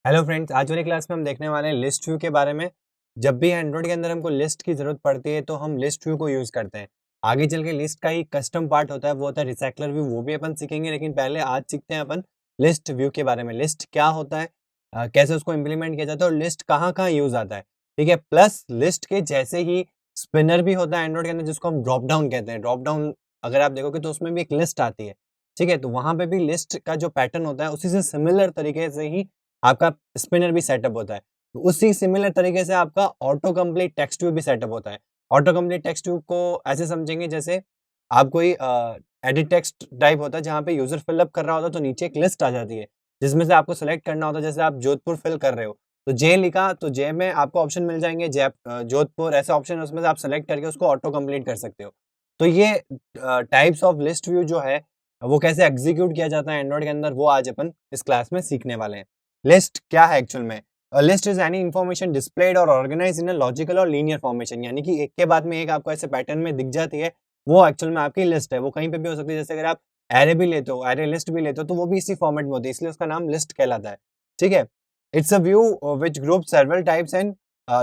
Hello friends, आज वाली class में हम देखने वाले हैं लिस्ट व्यू के बारे में। जब भी एंड्रॉइड के अंदर हमको लिस्ट की ज़रूरत पड़ती है तो हम लिस्ट व्यू को यूज़ करते हैं। आगे चल के लिस्ट का ही कस्टम पार्ट होता है, वो होता है रिसाइक्लर व्यू, वो भी अपन सीखेंगे। लेकिन पहले आज सीखते हैं अपन लिस्ट व्यू के बारे में। लिस्ट क्या होता है, कैसे उसको इम्प्लीमेंट किया जाता है और लिस्ट कहाँ-कहाँ यूज़ आता है, ठीक है। प्लस लिस्ट के जैसे ही स्पिनर भी होता है एंड्रॉइड के अंदर, जिसको हम ड्रॉप डाउन कहते हैं। ड्रॉप डाउन अगर आप देखोगे तो उसमें भी एक लिस्ट आती है, ठीक है। तो वहाँ पे भी लिस्ट का जो पैटर्न होता है उसी से सिमिलर तरीके से ही आपका स्पिनर भी सेटअप होता है। तो उसी सिमिलर तरीके से आपका ऑटो कंप्लीट टेक्स्ट व्यू भी सेटअप होता है। ऑटो कंप्लीट टेक्स्ट व्यू को ऐसे समझेंगे जैसे आप कोई एडिट टेक्स्ट टाइप होता है जहाँ पे यूज़र फिल अप कर रहा होता है, तो नीचे एक लिस्ट आ जाती है, जिसमें से आपको सेलेक्ट करना होता है। जैसे आप जोधपुर फिल कर रहे हो, तो जे लिखा तो जे में आपको ऑप्शन मिल जाएँगे जोधपुर, ऐसे ऑप्शन है, उसमें से आप सेलेक्ट करके उसको ऑटो कंप्लीट कर सकते हो। तो ये टाइप्स ऑफ लिस्ट व्यू जो है, वो कैसे एग्ज़ीक्यूट किया जाता है एंड्रॉइड के अंदर, वो आज अपन इस क्लास में सीखने वाले हैं। लिस्ट क्या है एक्चुअल में? A list is any information displayed और ऑर्गनाइज्ड इन अ लॉजिकल और लीनियर फॉर्मेशन, यानी कि एक के बाद में एक आपको ऐसे पैटर्न में दिख जाती है, वो एक्चुअल में आपकी लिस्ट है। वो कहीं पे भी हो सकती है, जैसे अगर आप एरे भी लेते हो, एरे लिस्ट भी लेते हो, तो वो भी इसी फॉर्मेट में होती है, इसलिए उसका नाम लिस्ट कहलाता है, ठीक है? It's a view which groups several types and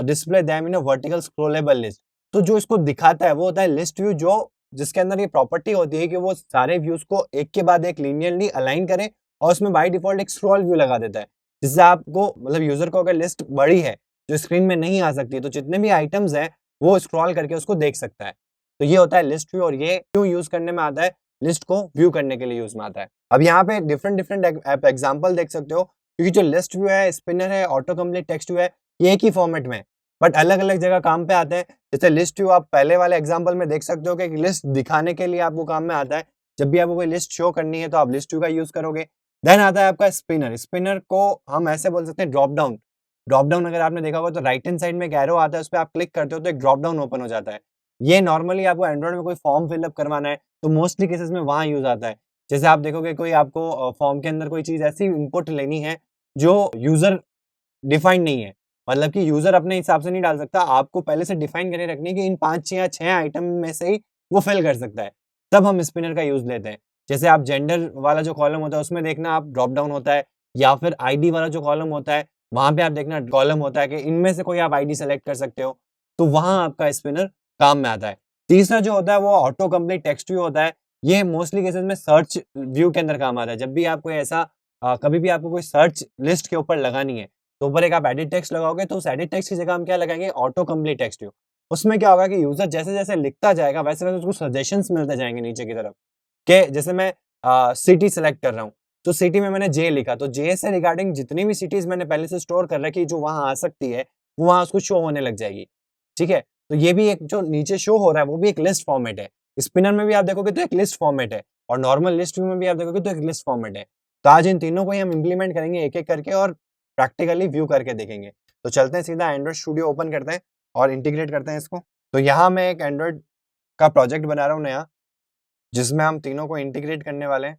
display them in a vertical scrollable list. तो जो इसको दिखाता है वो होता है लिस्ट व्यू, जो जिसके अंदर ये प्रॉपर्टी होती है कि वो सारे व्यूज़ को एक के बाद एक लीनियरली अलाइन करे और उसमें बाय डिफ़ॉल्ट एक स्क्रॉल व्यू लगा देता है। जिससे आपको मतलब यूज़र को अगर लिस्ट बड़ी है, जो स्क्रीन में नहीं आ सकती, तो जितने भी आइटम्स हैं, वो स्क्रॉल करके उसको देख सकता है। तो ये होता है लिस्ट व्यू, और ये क्यों यूज़ करने में आता है, लिस्ट को व्यू करने के लिए यूज़ में आता है। अब यहाँ पे डिफरेंट-डिफरेंट आप एग्ज़ाम्पल देख सकते हो, क्योंकि जो लिस्ट व्यू है, स्पिनर है, ऑटो कंप्लीट टेक्स्ट व्यू है, ये एक ही फॉर्मेट में है, बट अलग-अलग जगह काम पे आते हैं। जैसे लिस्ट व्यू आप पहले वाले एग्ज़ाम्पल में देख सकते हो कि एक लिस्ट दिखाने के लिए आपको काम में आता है। जब भी आपको कोई लिस्ट शो करनी है, तो आप लिस्ट व्यू का यूज़ करोगे। देन आता है आपका स्पिनर। स्पिनर को हम ऐसे बोल सकते हैं ड्रॉप डाउन। ड्रॉप डाउन अगर आपने देखा होगा तो राइट हैंड साइड में एक एरो आता है, उस पे आप क्लिक करते हो तो एक ड्रॉप डाउन ओपन हो जाता है। ये नॉर्मली आपको एंड्रॉइड में कोई फॉर्म फिल अप करवाना है, तो मोस्टली केसेस में वहाँ यूज़ आता है। जैसे आप देखोगे कोई आपको फॉर्म के अंदर कोई चीज़ ऐसी इनपुट लेनी है जो यूज़र डिफाइंड नहीं है। मतलब कि यूज़र अपने हिसाब से नहीं डाल सकता, आपको पहले से डिफाइन करके रखनी है कि इन 5 या 6 आइटम में से ही वो फिल कर सकता है। तब हम स्पिनर का यूज़ लेते हैं। जैसे आप जेंडर वाला जो कॉलम होता है, उसमें देखना आप ड्रॉप डाउन होता है, या फिर आईडी वाला जो कॉलम होता है, वहाँ पे आप देखना कॉलम होता है कि इनमें से कोई आप आईडी सेलेक्ट कर सकते हो। तो वहाँ आपका स्पिनर काम में आता है। तीसरा जो होता है वो ऑटो कंप्लीट टेक्स्ट व्यू होता है। ये मोस्टली केसेज़ में सर्च व्यू के अंदर काम आता है। जब भी आप कोई ऐसा कभी भी आपको कोई सर्च लिस्ट के ऊपर लगानी है, तो ऊपर एक आप एडिट टेक्स्ट लगाओगे, तो उस एडिट टेक्स्ट की जगह हम क्या लगाएँगे, ऑटो कंप्लीट टेक्स्ट व्यू। उसमें क्या होगा कि यूज़र जैसे-जैसे लिखता जाएगा, वैसे-वैसे उसको सजेशंस मिलते जाएँगे नीचे की तरफ। कि जैसे मैं सिटी सेलेक्ट कर रहा हूँ, तो सिटी में मैंने जे लिखा, तो जे से रिगार्डिंग जितनी भी सिटीज़ मैंने पहले से स्टोर कर रखी, जो वहाँ आ सकती है, वो वहाँ उसको शो होने लग जाएगी, ठीक है? तो ये भी एक जो नीचे शो हो रहा है, वो भी एक लिस्ट फॉर्मेट है। स्पिनर में भी आप देखोगे तो एक लिस्ट फॉर्मेट है, और नॉर्मल लिस्ट व्यू में भी आप देखोगे तो एक लिस्ट फॉर्मेट है। तो आज इन तीनों को ही हम इम्प्लीमेंट करेंगे एक-एक करके, और प्रैक्टिकली व्यू करके देखेंगे। तो चलते हैं, सीधा एंड्रॉइड स्टूडियो ओपन करते हैं और इंटीग्रेट करते हैं इसको। तो यहाँ मैं एक एंड्रॉइड का प्रोजेक्ट बना रहा हूँ नया, जिसमें हम तीनों को इंटीग्रेट करने वाले हैं।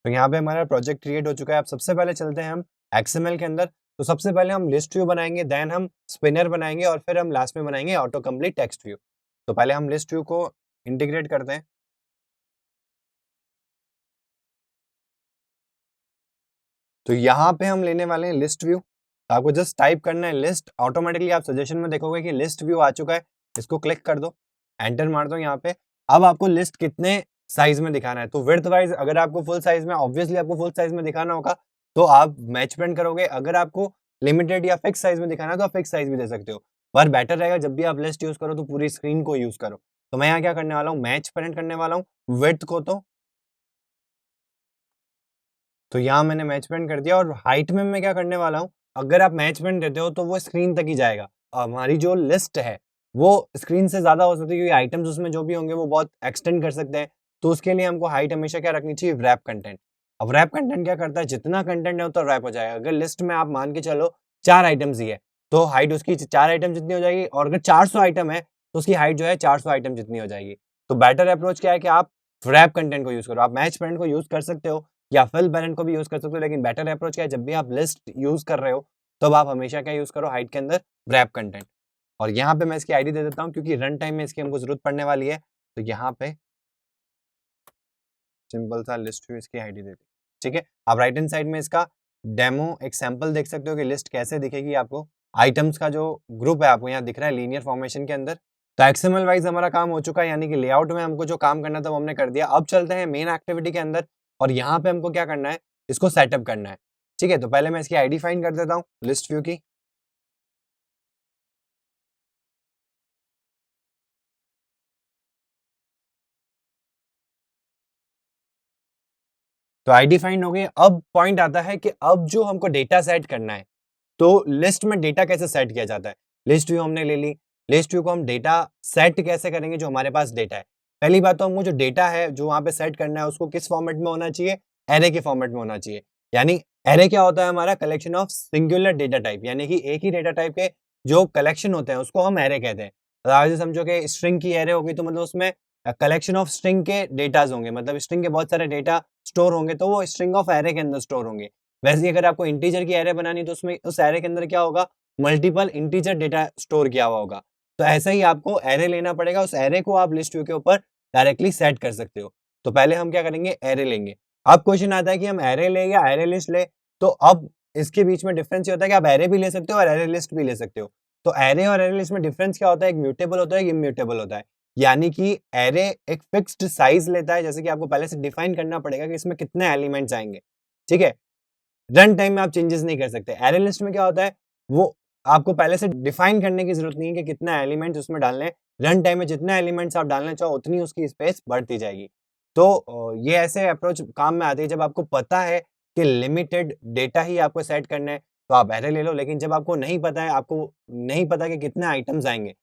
तो यहाँ पे हमारा प्रोजेक्ट क्रिएट हो चुका है। अब सबसे पहले चलते हैं हम एक्सएमएल के अंदर। तो सबसे पहले हम लिस्ट व्यू बनाएँगे, देन हम स्पिनर बनाएँगे, और फिर हम लास्ट में बनाएँगे ऑटो कंप्लीट टेक्स्ट व्यू। तो पहले हम लिस्ट व्यू को इंटीग्रेट करते हैं। तो यहाँ पे हम लेने वाले हैं लिस्ट व्यू। आपको जस्ट टाइप करना है लिस्ट, ऑटोमेटिकली आप सजेशन में देखोगे कि लिस्ट व्यू आ चुका है। इसको क्लिक कर दो, एंटर मार दो यहाँ पे। अब आपको लिस्ट कितने साइज़ में दिखाना है, तो विड्थ वाइज़ अगर आपको फुल साइज़ में, ऑब्वियसली आपको फुल साइज़ में दिखाना होगा, तो आप मैच प्रिंट करोगे। अगर आपको लिमिटेड या फिक्स साइज़ में दिखाना है, तो आप फिक्स साइज़ भी दे सकते हो। पर बेटर रहेगा जब भी आप लिस्ट यूज़ करो तो पूरी स्क्रीन को यूज़ करो। तो मैं यहाँ क्या करने वाला हूँ, मैच प्रिंट करने वाला हूँ। विड्थ को तो यहाँ मैंने मैच पेंट कर दिया, और हाइट में मैं क्या करने वाला हूँ, अगर आप मैच पेंट देते हो तो वो स्क्रीन तक ही जाएगा। हमारी जो लिस्ट है, वो स्क्रीन से ज़्यादा हो सकती है, क्योंकि आइटम्स उसमें जो भी होंगे वो बहुत एक्सटेंड कर सकते हैं। तो उसके लिए हमको हाइट हमेशा क्या रखनी चाहिए, रैप कंटेंट। अब रैप कंटेंट क्या करता है, जितना कंटेंट है उतना रैप हो जाएगा। अगर लिस्ट में आप मान के चलो 4 आइटम्स ही है, तो हाइट उसकी 4 आइटम जितनी हो जाएगी, और अगर 400 आइटम है, तो उसकी हाइट जो है 400 आइटम जितनी हो जाएगी। तो बेटर अप्रोच क्या है कि आप रैप कंटेंट को यूज़ करो। आप मैच पेंट को यूज़ कर सकते हो, या फिल पेरेंट को भी यूज़ कर सकते हो, लेकिन बेटर अप्रोच क्या है, जब भी आप लिस्ट यूज़ कर रहे हो, तब आप हमेशा क्या यूज़ करो, हाइट के अंदर व्रैप कंटेंट। और यहाँ पे मैं इसकी आईडी दे देता हूँ, क्योंकि रन टाइम में इसकी हमको ज़रूरत पड़ने वाली है। तो यहाँ पे सिंपल सा लिस्ट व्यू इसकी आईडी देती है। ठीक है, आप राइट हैंड साइड में इसका डेमो एक सैंपल देख सकते हो कि लिस्ट कैसे दिखेगी आपको। आइटम्स का जो ग्रुप है आपको यहाँ दिख रहा है लीनियर फॉर्मेशन के अंदर। तो एक्सएमएल वाइज हमारा काम हो चुका है, यानी कि लेआउट में हमको जो काम करना था वो हमने कर दिया। अब चलते हैं मेन एक्टिविटी के अंदर और यहाँ पे हमको क्या करना है, इसको सेटअप करना है। ठीक है, तो पहले मैं इसकी आईडी फाइंड कर देता हूँ लिस्ट व्यू की। तो आईडी फाइंड हो गई। अब पॉइंट आता है कि अब जो हमको डेटा सेट करना है, तो लिस्ट में डेटा कैसे सेट किया जाता है। लिस्ट व्यू हमने ले ली, लिस्ट व्यू को हम डेटा सेट कैसे करेंगे जो हमारे पास डेटा है। पहली बात तो हमको जो डेटा है जो वहाँ पे सेट करना है उसको किस फॉर्मेट में होना चाहिए, एरे के फॉर्मेट में होना चाहिए। यानी एरे क्या होता है, हमारा collection of singular data type, यानी कि एक ही डेटा टाइप के जो कलेक्शन होते हैं उसको हम एरे कहते हैं। अगर समझो कि स्ट्रिंग की एरे होगी तो मतलब उसमें कलेक्शन ऑफ स्ट्रिंग के डेटाज होंगे, मतलब स्ट्रिंग के बहुत सारे डेटा स्टोर होंगे तो वो स्ट्रिंग ऑफ एरे के अंदर स्टोर होंगे। वैसे ही अगर आपको इंटीजर की एरे बनानी तो उसमें उस एरे के अंदर क्या होगा, मल्टीपल इंटीजर डेटा स्टोर किया हुआ होगा। तो ऐसा ही आपको एरे लेना पड़ेगा, उस एरे को आप लिस्ट व्यू के ऊपर डायरेक्टली सेट कर सकते हो। तो पहले हम क्या करेंगे, एरे लेंगे। अब क्वेश्चन आता है कि हम एरे ले या एरे लिस्ट ले। तो अब इसके बीच में डिफरेंस ये होता है कि आप एरे भी ले सकते हो और एरे लिस्ट भी ले सकते हो। तो एरे और एरे लिस्ट में डिफरेंस क्या होता है, एक म्यूटेबल होता है, एक इम्यूटेबल होता है। यानी कि एरे एक फिक्स्ड साइज लेता है, जैसे कि आपको पहले से डिफाइन करना पड़ेगा कि इसमें कितने एलिमेंट्स आएंगे। ठीक है, रन टाइम में आप चेंजेस नहीं कर सकते। एरे लिस्ट में क्या होता है, वो आपको पहले से डिफाइन करने की जरूरत नहीं है कि कितना एलिमेंट्स उसमें डालने हैं। रन टाइम में जितने एलिमेंट्स आप डालना चाहो उतनी उसकी स्पेस बढ़ती जाएगी। तो ये ऐसे अप्रोच काम में आती है जब आपको पता है कि लिमिटेड डेटा ही आपको सेट करना है तो आप एरे ले लो। लेकिन जब आपको नहीं पता है, आपको नहीं पता कि कितने आइटम्स आएंगे,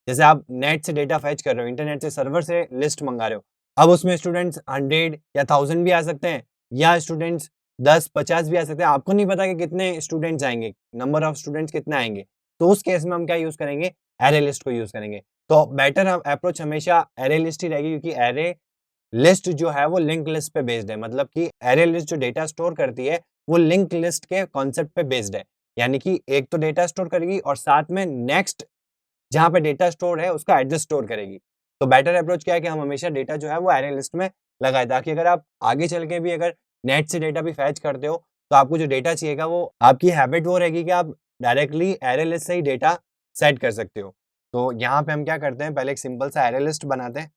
जैसे आप नेट से डेटा फेच कर रहे हो, इंटरनेट से सर्वर से लिस्ट मंगा रहे हो, अब उसमें स्टूडेंट्स 100 या 1000 भी आ सकते हैं या स्टूडेंट्स 10-50 भी आ सकते हैं। आपको नहीं पता कि कितने स्टूडेंट्स आएँगे, नंबर ऑफ स्टूडेंट्स कितने आएँगे। तो उस केस में हम क्या यूज़ करेंगे, एरे लिस्ट को यूज़ करेंगे। तो बेटर अप्रोच हमेशा एरे लिस्ट ही रहेगी, क्योंकि एरे लिस्ट जो है वो लिंक लिस्ट पे बेस्ड है। मतलब कि एरे लिस्ट जो डेटा स्टोर करती है वो लिंक लिस्ट के कॉन्सेप्ट पे बेस्ड है। यानी कि एक तो डेटा स्टोर करेगी और साथ में नेक्स्ट जहाँ पे डेटा स्टोर है उसका एड्रेस स्टोर करेगी। तो बेटर अप्रोच क्या है कि हम हमेशा डेटा जो है वो एरे लिस्ट में लगाएँ, ताकि अगर आप आगे चल के भी अगर नेट से डेटा भी फेच करते हो तो आपको जो डेटा चाहिएगा वो आपकी हैबिट वो रहेगी कि आप डायरेक्टली एरे लिस्ट से ही डेटा सेट कर सकते हो। तो यहाँ पे हम क्या करते हैं, पहले एक सिंपल सा एरे लिस्ट बनाते हैं।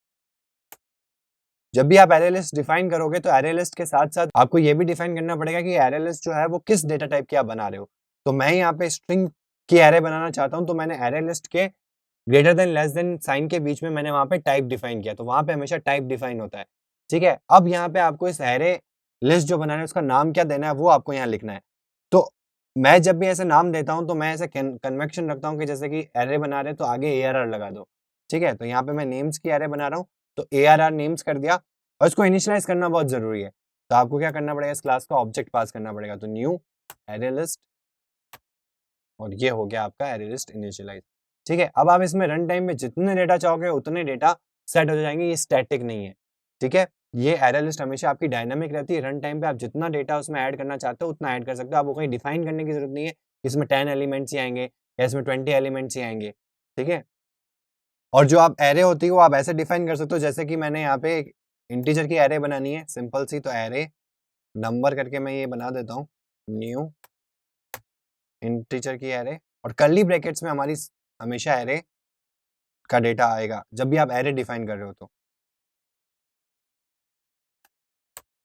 जब भी आप एरे लिस्ट डिफाइन करोगे तो एरे लिस्ट के साथ-साथ आपको ये भी डिफाइन करना पड़ेगा कि एरे लिस्ट जो है वो किस डेटा टाइप की आप बना रहे हो। तो मैं यहाँ पे स्ट्रिंग की एरे बनाना चाहता हूँ, तो मैंने एरे लिस्ट के greater than less than sign के बीच में मैंने वहाँ पे टाइप डिफाइन किया, तो वहाँ पे हमेशा टाइप डिफाइन होता है। ठीक है, अब यहाँ पे आपको इस एरे लिस्ट जो बनाना है उसका नाम क्या देना है वो आपको यहाँ लिखना है। तो मैं जब भी ऐसे नाम देता हूँ तो मैं ऐसे कन्वेंशन रखता हूँ कि जैसे कि एरे बना रहे हैं तो आगे ARR लगा दो। ठीक है, तो यहाँ पे मैं नेम्स की एरे बना रहा हूँ तो ARR नेम्स कर दिया और इसको इनिशियलाइज करना बहुत जरूरी है। तो आपको क्या करना पड़ेगा, इस क्लास का ऑब्जेक्ट पास करना पड़ेगा। तो न्यू एरे लिस्ट और ये हो गया आपका एरे लिस्ट इनिशियलाइज। ठीक है, अब आप इसमें रन टाइम में जितने डेटा चाहोगे उतने डेटा सेट हो जाएंगे, ये स्टैटिक नहीं है। ठीक है, ये एरे लिस्ट हमेशा आपकी डायनामिक रहती है। रन टाइम पे आप जितना डेटा उसमें ऐड करना चाहते हो उतना ऐड कर सकते हो। आपको कहीं डिफाइन करने की जरूरत नहीं है कि इसमें 10 एलिमेंट्स ही आएंगे या इसमें 20 एलिमेंट्स ही आएंगे। ठीक है, और जो आप एरे होती है वो आप ऐसे डिफाइन कर सकते हो, जैसे कि मैंने यहाँ पे एक इंटीजर की एरे बनानी है सिंपल सी, तो एरे नंबर करके मैं ये बना देता हूँ, न्यू इंटीजर की एरे, और कर्ली ब्रैकेट्स में हमारी हमेशा एरे का डेटा आएगा जब भी आप एरे डिफाइन कर रहे हो तो।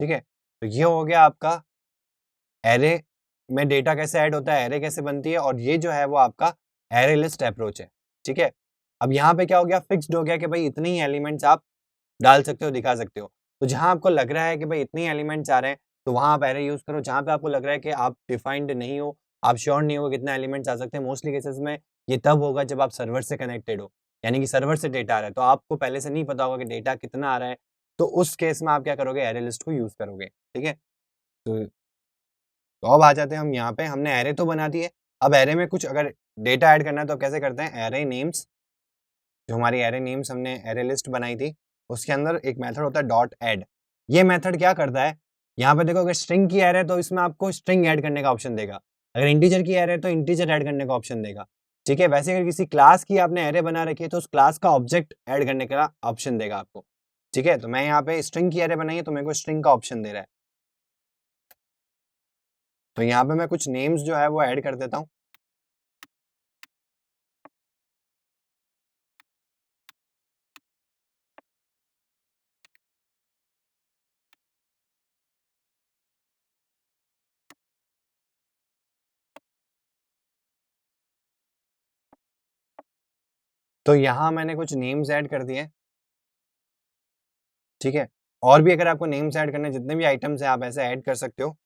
ठीक है, तो ये हो गया आपका एरे में डेटा कैसे ऐड होता है, एरे कैसे बनती है, और ये जो है वो आपका एरे लिस्ट अप्रोच है। ठीक है, अब यहाँ पे क्या हो गया, फिक्स्ड हो गया कि भाई इतने ही एलिमेंट्स आप डाल सकते हो, दिखा सकते हो। तो जहाँ आपको लग रहा है कि भाई इतने ही एलिमेंट्स आ रहे हैं तो वहाँ आप एरे यूज़ करो। जहाँ पे आपको लग रहा है कि आप डिफाइंड नहीं हो, आप श्योर नहीं हो कितने एलिमेंट्स आ सकते हैं, मोस्टली केसेस में ये तब होगा जब आप सर्वर से कनेक्टेड हो, यानी कि सर्वर से डेटा आ रहा है तो आपको पहले से नहीं पता होगा कि डेटा कितना आ रहा है। तो उस केस में आप क्या करोगे, एरे लिस्ट को यूज़ करोगे। ठीक है, तो अब आ जाते हैं हम यहाँ पे, हमने एरे तो बना दी है। अब एरे में कुछ अगर डेटा ऐड करना है तो अब कैसे करते हैं, एरे नेम्स, जो हमारी एरे नेम्स हमने एरे लिस्ट बनाई थी उसके अंदर एक मेथड होता है डॉट ऐड। ये मेथड क्या करता है, यहाँ पे देखो अगर स्ट्रिंग की एरे है तो इसमें आपको स्ट्रिंग ऐड करने का ऑप्शन देगा, अगर इंटीजर की एरे है तो इंटीजर ऐड करने का ऑप्शन देगा। ठीक है, वैसे अगर किसी क्लास की आपने एरे बना रखी है तो उस क्लास का ऑब्जेक्ट ऐड करने का ऑप्शन देगा आपको। ठीक है, तो मैं यहाँ पे स्ट्रिंग की एरे बनाई है तो मेरे को स्ट्रिंग का ऑप्शन दे रहा है। तो यहाँ पे मैं कुछ नेम्स जो है वो ऐड कर देता हूँ। तो यहाँ मैंने कुछ नेम्स ऐड कर दिए, ठीक है। और भी अगर आपको नेम्स ऐड करने जितने भी आइटम्स हैं आप ऐसे ऐड कर सकते हो।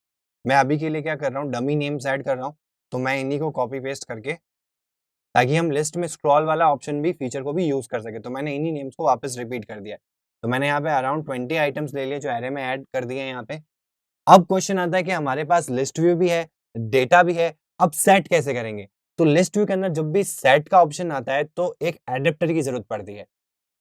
मैं अभी के लिए क्या कर रहा हूँ, डमी नेम्स ऐड कर रहा हूँ। तो मैं इन्हीं को कॉपी पेस्ट करके, ताकि हम लिस्ट में स्क्रॉल वाला ऑप्शन भी फीचर को भी यूज़ कर सके, तो मैंने इन्हीं नेम्स को वापस रिपीट कर दिया है। तो मैंने यहाँ पे अराउंड 20 आइटम्स ले लिए जो एरे में ऐड कर दिए हैं यहाँ पे। अब क्वेश्चन आता है कि हमारे पास लिस्ट व्यू भी है, डेटा भी है, अब सेट कैसे करेंगे? तो लिस्ट व्यू के अंदर जब भी सेट का ऑप्शन आता है तो एक एडेप्टर की ज़रूरत पड़ती है।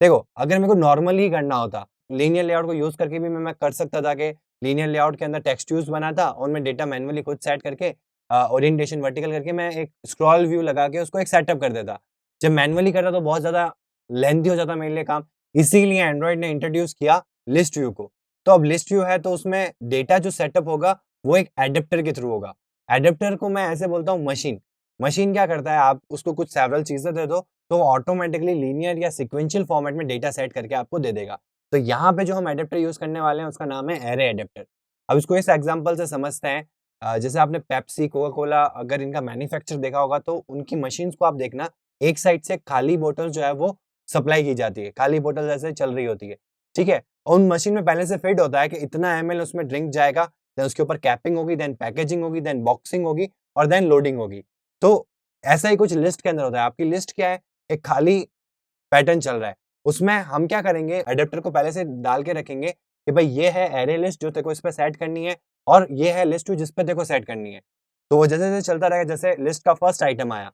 देखो, अगर मेरे को नॉर्मली ही करना होता, लीनियर लेआउट को यूज़ करके भी मैं कर सकता था कि लीनियर लेआउट के अंदर टेक्स्ट व्यूज़ बनाता और मैं डेटा मैन्युअली खुद सेट करके ओरिएंटेशन वर्टिकल करके मैं एक स्क्रॉल व्यू लगा के उसको एक सेटअप कर देता। जब मैन्युअली करता तो बहुत ज़्यादा लेंथी हो जाता मेरे लिए काम, इसीलिए एंड्रॉइड ने इंट्रोड्यूस किया लिस्ट व्यू को। तो अब लिस्ट व्यू है तो उसमें डेटा जो सेटअप होगा वो एक एडेप्टर के थ्रू होगा। एडेप्टर को मैं ऐसे बोलता हूँ मशीन। मशीन क्या करता है, आप उसको कुछ सेवरल चीज़ें दे दो तो वो ऑटोमेटिकली लीनियर या सीक्वेंशियल फॉर्मेट में डेटा सेट करके आपको दे देगा। तो यहाँ पे जो हम एडेप्टर यूज़ करने वाले हैं उसका नाम है एरे एडेप्टर। अब इसको इस एग्जांपल से समझते हैं। जैसे आपने पेप्सी, कोका कोला अगर इनका मैन्युफैक्चर देखा होगा तो उनकी मशीन्स को आप देखना, एक साइड से खाली बोतल जो है वो सप्लाई की जाती है। खाली बोतल जैसे चल रही होती है, ठीक है? और उन मशीन में पहले से फिट होता है कि इतना एमएल उसमें ड्रिंक जाएगा, देन उसके ऊपर कैपिंग होगी, देन पैकेजिंग होगी, देन बॉक्सिंग होगी और देन लोडिंग होगी। तो ऐसा ही कुछ लिस्ट के अंदर होता है। आपकी लिस्ट क्या है? एक खाली पैटर्न चल रहा है। उसमें हम क्या करेंगे, एडेप्टर को पहले से डाल के रखेंगे कि भाई ये है एरे लिस्ट जो तेरे को इस पे सेट करनी है और ये है लिस्ट जिस पे तेरे को सेट करनी है। तो वो जैसे-जैसे चलता रहेगा, जैसे लिस्ट का फर्स्ट आइटम आया,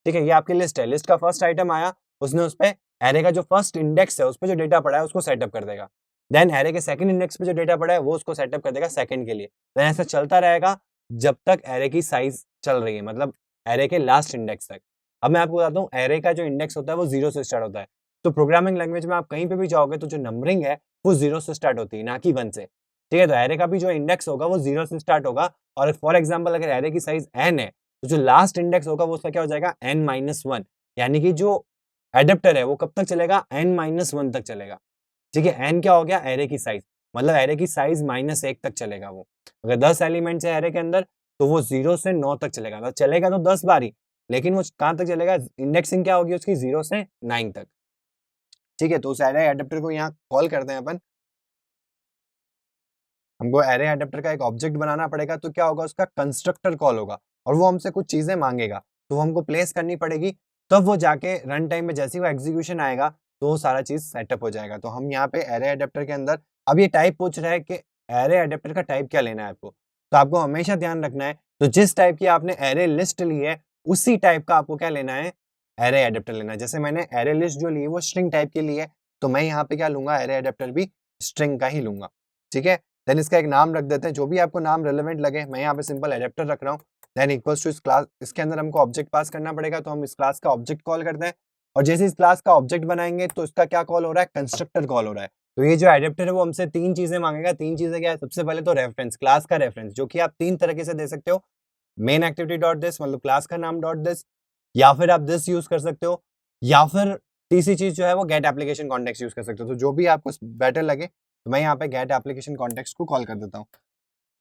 ठीक है? ये आपकी लिस्ट है, लिस्ट का फर्स्ट आइटम आया, उसने उस पे एरे का जो फर्स्ट इंडेक्स है, उस पे जो डेटा पड़ा है उसको सेटअप कर देगा। देन एरे के सेकंड इंडेक्स पे जो डेटा पड़ा है वो उसको सेटअप कर देगा सेकंड के लिए। देन ऐसा चलता रहेगा जब तक एरे की साइज़ चल रही है, मतलब एरे के लास्ट इंडेक्स तक। अब मैं आपको बताता हूँ एरे का जो इंडेक्स होता है वो 0 से स्टार्ट होता है। तो प्रोग्रामिंग लैंग्वेज में आप कहीं पे भी जाओगे तो जो नंबरिंग है वो 0 से स्टार्ट होती है, ना कि 1 से। ठीक है? तो एरे का भी जो इंडेक्स होगा वो 0 से स्टार्ट होगा और फॉर एग्जांपल अगर एरे की साइज़ n है, तो जो लास्ट इंडेक्स होगा वो उसका क्या हो जाएगा n-1, यानी कि जो एडेप्टर है वो कब तक चलेगा n-1 तक चलेगा। ठीक है? n क्या हो गया एरे की साइज़, मतलब एरे की साइज़ -1 तक चलेगा वो। अगर 10 एलिमेंट्स है एरे के अंदर तो वो 0 से 9 तक चलेगा। तो चलेगा तो 10 बार ही, लेकिन वो कहाँ तक चलेगा, इंडेक्सिंग क्या होगी उसकी 0 से 9 तक। ठीक है? तो उस एरे एडेप्टर को यहाँ कॉल करते हैं अपन। हमको एरे एडेप्टर का एक ऑब्जेक्ट बनाना पड़ेगा, तो क्या होगा उसका कंस्ट्रक्टर कॉल होगा और वो हमसे कुछ चीज़ें माँगेगा, तो वो हमको प्लेस करनी पड़ेगी, तब वो जाके रन टाइम में जैसे ही वो एग्ज़ीक्यूशन आएगा, तो वो सारा चीज़ सेटअप हो जाएगा। तो हम यहाँ पे एरे एडेप्टर के अंदर अब ये टाइप पूछ रहा है कि एरे एडेप्टर का टाइप क्या लेना है आपको? तो आपको हमेशा ध्यान रखना है, तो जिस टाइप की आपने एरे लिस्ट ली है, उसी टाइप का आपको क्या लेना है, एरे एडेप्टर लेना है। जैसे मैंने एरे लिस्ट जो ली है वो स्ट्रिंग टाइप की ली है, तो मैं यहाँ पे क्या लूँगा, एरे एडेप्टर भी स्ट्रिंग का ही लूँगा। ठीक है? देन इसका एक नाम रख देते हैं, जो भी आपको नाम रिलेवेंट लगे। मैं यहाँ पे सिंपल एडेप्टर रख रहा हूँ। देन इक्वल्स टू इस क्लास, इसके अंदर हमको ऑब्जेक्ट पास करना पड़ेगा, तो हम इस क्लास का ऑब्जेक्ट कॉल करते हैं और जैसे इस क्लास का ऑब्जेक्ट बनाएंगे तो इसका क्या कॉल हो रहा है, कंस्ट्रक्टर कॉल हो रहा है। तो ये जो एडेप्टर है वो हमसे 3 चीजें मांगेगा। 3 चीजें क्या है, सबसे पहले तो रेफरेंस, क्लास का रेफरेंस, जो कि आप 3 तरीके से दे सकते हो। मेन एक्टिविटी डॉट दिस, मतलब क्लास का नाम डॉट दिस, या फिर आप दिस यूज कर सकते हो, या फिर तीसरी चीज जो है वो गेट एप्लीकेशन कॉन्टेक्स्ट यूज कर सकते हो। तो जो भी आपको बेटर लगे, तो मैं यहाँ पे गेट एप्लीकेशन कॉन्टेक्स्ट को कॉल कर देता हूँ।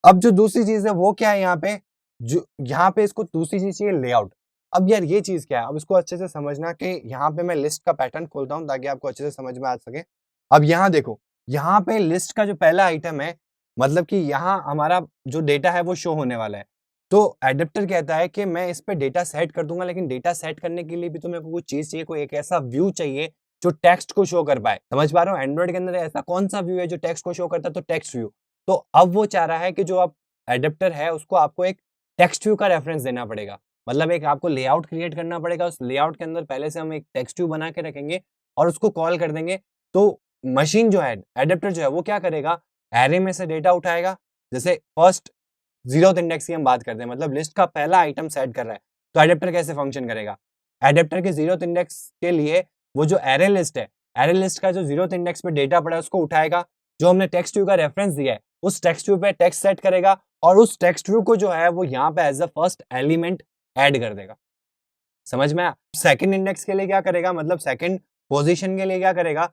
अब जो दूसरी चीज़ है वो क्या है यहाँ पे, जो यहाँ पे इसको दूसरी चीज़ चाहिए लेआउट। अब यार ये चीज़ क्या है? अब इसको अच्छे से समझना कि यहाँ पे मैं लिस्ट का पैटर्न खोलता हूँ ताकि आपको अच्छे से समझ में आ सके। अब यहाँ देखो, यहाँ पे लिस्ट का जो पहला आइटम है, मतलब कि यहाँ हमारा जो डेटा है वो शो होने वाला है। तो एडेप्टर कहता है कि मैं इस पे डेटा सेट कर दूँगा, लेकिन डेटा सेट करने के लिए भी तो मेरे को कुछ चीज़ चाहिए, कोई एक ऐसा व्यू चाहिए जो टेक्स्ट को शो कर पाए। समझ पा रहे हो? एंड्रॉइड के अंदर ऐसा कौन-सा व्यू है जो टेक्स्ट को शो करता है? तो टेक्स्ट व्यू। तो अब वो चाह रहा है कि जो आप एडेप्टर है उसको आपको एक टेक्स्ट व्यू का रेफरेंस देना पड़ेगा। मतलब एक आपको लेआउट क्रिएट करना पड़ेगा, उस लेआउट के अंदर पहले से हम एक टेक्स्ट व्यू बना के रखेंगे और उसको कॉल कर देंगे। तो मशीन जो है, एडेप्टर जो है वो क्या करेगा, एरे में से डेटा उठाएगा। जैसे फर्स्ट 0th इंडेक्स की हम बात करते हैं, मतलब लिस्ट का पहला आइटम सेट कर रहा है, तो एडेप्टर कैसे फंक्शन करेगा? एडेप्टर के 0th इंडेक्स के लिए वो जो एरे लिस्ट है, एरे लिस्ट का जो 0th इंडेक्स पे डेटा पड़ा है उसको उठाएगा, जो हमने टेक्स्ट व्यू का रेफरेंस दिया है उस टेक्स्ट व्यू पे टेक्स्ट सेट करेगा और उस टेक्स्ट व्यू को जो है वो यहाँ पे as a first element add कर देगा। समझ में आया? सेकंड इंडेक्स के लिए क्या करेगा, मतलब सेकंड पोजीशन के लिए क्या करेगा,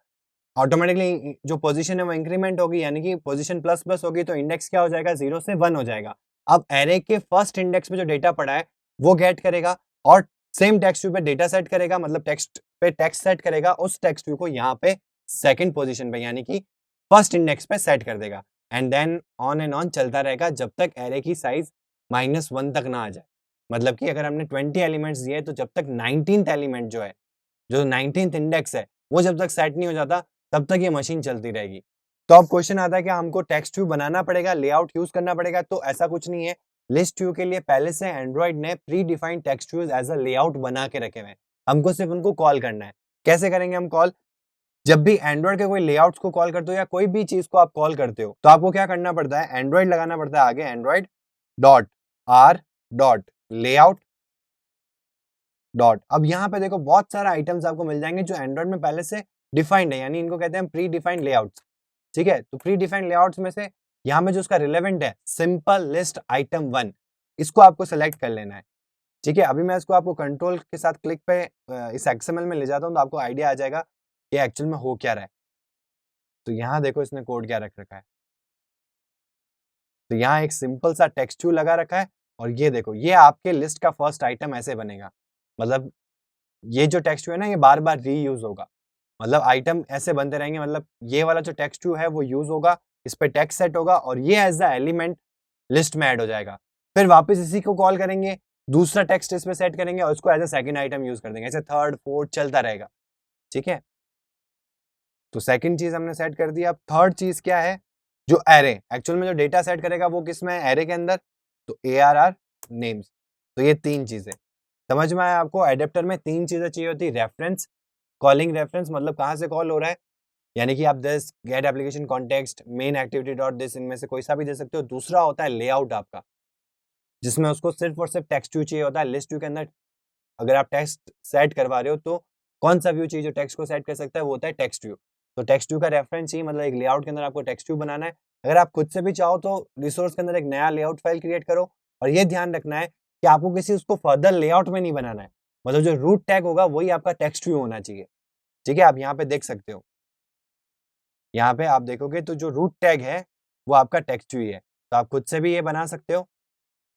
ऑटोमेटिकली जो पोजीशन है वो इंक्रीमेंट होगी, यानी कि पोजीशन प्लस प्लस होगी तो इंडेक्स क्या हो जाएगा, 0 से 1 हो जाएगा। अब एरे के फर्स्ट इंडेक्स पे जो डेटा पड़ा है वो गेट करेगा और सेम टेक्स्ट व्यू पे डेटा सेट करेगा, मतलब टेक्स्ट पे टेक्स्ट सेट करेगा, उस टेक्स्ट व्यू को यहाँ पे सेकंड पोजीशन पे यानी कि फर्स्ट इंडेक्स पे सेट कर देगा and then on and on चलता रहेगा जब तक एरे की साइज -1 तक ना आ जाए। मतलब कि अगर हमने 20 एलिमेंट्स दिए तो जब तक 19th एलिमेंट जो है, जो 19th इंडेक्स है वो जब तक सेट नहीं हो जाता तब तक ये मशीन चलती रहेगी। तो अब क्वेश्चन आता है कि हमको टेक्स्ट व्यू बनाना पड़ेगा, लेआउट यूज करना पड़ेगा, तो ऐसा कुछ नहीं है। लिस्ट व्यू के लिए पहले से एंड्रॉइड ने predefined text views as a layout बना के रखे हुए हैं, हमको सिर्फ उनको कॉल करना है। कैसे करेंगे हम कॉल? जब भी एंड्रॉइड के कोई लेआउट्स को कॉल करते हो या कोई भी चीज को आप कॉल करते हो तो आपको क्या करना पड़ता है, एंड्रॉइड लगाना पड़ता है आगे, Android dot R dot layout dot. अब यहाँ पे देखो बहुत सारे आइटम्स आपको मिल जाएंगे जो एंड्रॉइड में पहले से डिफाइंड है, यानी इनको कहते हैं प्री डिफाइंड लेआउट्स। ठीक है, तो प्री डिफाइंड लेआउट्स में से यहाँ में जो उसका रिलेवेंट है सिंपल लिस्ट आइटम 1, इसको आपको सेलेक्ट कर लेना है। ठीक है, अभी मैं इसको आपको कंट्रोल के साथ क्लिक पे इस एक्सएमएल में ले जाता हूँ तो आपको आइडिया आ जाएगा कि एक्चुअल में हो क्या रहा है। तो यहाँ देखो इसने कोड क्या रख रखा है, तो यहाँ एक सिंपल सा टेक्स्ट व्यू लगा रखा है और ये देखो ये आपके लिस्ट का फर्स्ट आइटम ऐसे बनेगा। मतलब ये जो टेक्स्ट व्यू है ना ये बार बार रीयूज होगा, मतलब आइटम ऐसे बनते रहेंगे, मतलब ये वाला जो टेक्स्ट व्यू है वो यूज होगा, इस पे टेक्स्ट सेट होगा और ये एज द एलिमेंट लिस्ट में ऐड हो जाएगा। फिर वापस इसी को कॉल करेंगे, दूसरा टेक्स्ट इस पे सेट करेंगे और इसको as a second item use कर देंगे, ऐसे थर्ड फोर्थ चलता रहेगा। ठीक है, तो सेकंड चीज हमने सेट कर दिया। अब थर्ड चीज क्या है, जो एरे एक्चुअल में जो डेटा सेट करेगा वो किस में है, एरे के अंदर, तो ARR नेम्स। तो ये तीन चीजें समझ में आया आपको। एडेप्टर में तीन चीजें चाहिए होती है, रेफरेंस, कॉलिंग रेफरेंस मतलब कहाँ से कॉल हो रहा है, यानी कि आप this get application context main activity dot this इनमें से कोई सा भी दे सकते हो। दूसरा होता है लेआउट आपका, जिसमें उसको सिर्फ और सिर्फ टेक्स्ट व्यू चाहिए होता है। लिस्ट व्यू के अंदर अगर आप टेक्स्ट सेट करवा रहे हो तो कौन सा व्यू चाहिए जो टेक्स्ट को सेट कर सकता है, वो होता है टेक्स्ट व्यू। तो टेक्स्ट व्यू का रेफरेंस चाहिए, मतलब एक लेआउट के अंदर आपको टेक्स्ट व्यू बनाना है। अगर आप खुद से भी चाहो तो रिसोर्स के अंदर एक नया लेआउट फाइल क्रिएट करो और ये ध्यान रखना है कि आपको किसी उसको फर्दर लेआउट में नहीं बनाना है, मतलब जो रूट टैग होगा वही आपका टेक्स्ट व्यू होना चाहिए। ठीक है, आप यहाँ पे देख सकते हो, यहाँ पे आप देखोगे तो जो रूट टैग है वो आपका टेक्स्ट व्यू है, तो आप खुद से भी ये बना सकते हो।